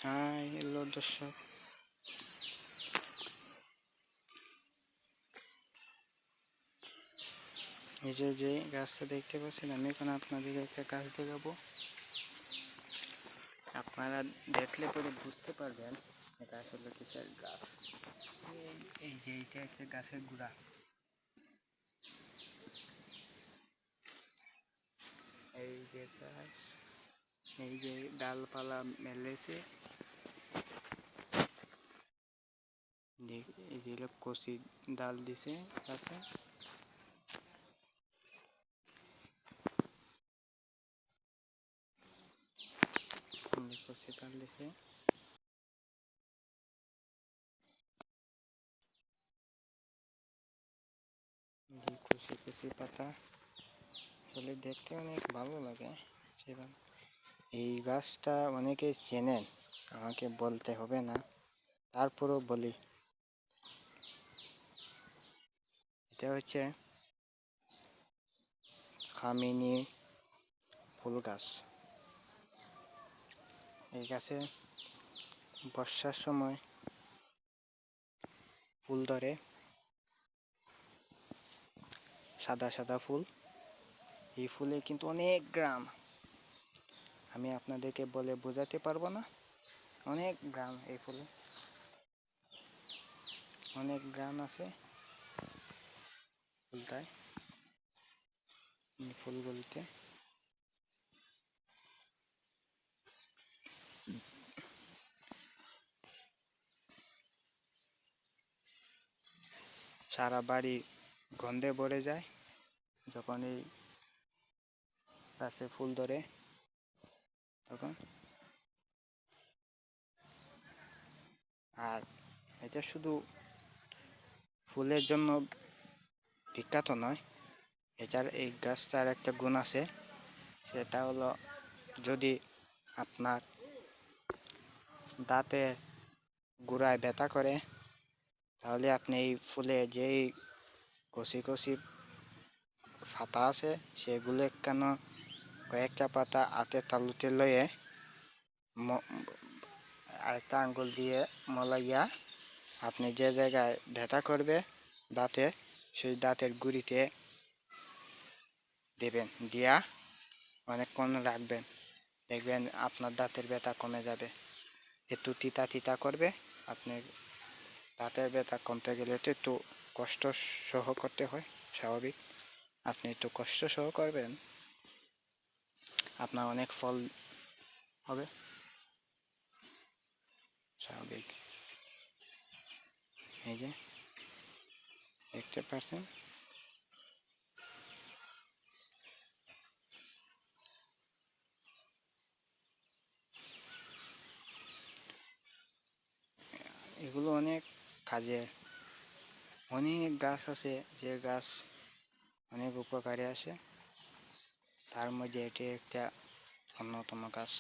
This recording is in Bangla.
হাই হ্যালো দর্শক, এই যে গাছটা দেখতে পাচ্ছেন, আমি এখন আপনাদের একটা গাছ দেখাবো। আপনারা দেখলে পরে বুঝতে পারবেন এটা আসলে কিসের গাছ। এই যে এটা একটা গাছের গুঁড়া, এই যে গাছ, এই যে ডালপালা মেলেছে, এই যে কচি ডাল দিছে গাছে। কচি ডাল দিছে, কচি কচি পাতা, আসলে দেখতে অনেক ভালো লাগে। এই গাছটা অনেকে চেনেন, আমাকে বলতে হবে না, তারপরেও বলি। এটা হচ্ছে কামিনী ফুল গাছ। এই গাছে বর্ষার সময় ফুল ধরে, সাদা সাদা ফুল। এই ফুলে কিন্তু অনেক গ্রাম, আমি আপনাদেরকে বলে বোঝাতে পারবো না। অনেক গ্রাম, এই ফুলে অনেক গ্রাম আছে ফুলটায়, ফুলগুলিতে। সারা বাড়ি গন্ধে ভরে যায় যখন এই গাছে ফুল ধরে তখন। আর এটা শুধু ফুলের জন্য বিখ্যাত নয়, এটার এই গাছটার একটা গুণ আছে, সেটা হলো যদি আপনার দাঁতে গোড়ায় ব্যথা করে, তাহলে আপনি এই ফুলে যেই কচি কচি পাতা আছে সেগুলো কেন কয়েকটা পাতা হাতে তালুতে লয়ে আরেকটা আঙ্গুল দিয়ে মলাইয়া আপনি যে জায়গায় ব্যথা করবে দাঁতে, সেই দাঁতের গুঁড়িতে দেবেন, দিয়া অনেকক্ষণ রাখবেন, দেখবেন আপনার দাঁতের ব্যথা কমে যাবে। একটু তিতা তিতা করবে, আপনি দাঁতের ব্যথা কমতে গেলে তো একটু কষ্ট সহ করতে হয়, স্বাভাবিক। আপনি একটু কষ্ট সহ করবেন, আপনার অনেক ফল হবে, স্বাভাবিক। এই যে দেখতে পাচ্ছেন, এগুলো অনেক কাজের। অনেক গাছ আছে যে গাছ অনেক উপকারে আসে, তার মধ্যে এটি একটা অন্যতম গাছ।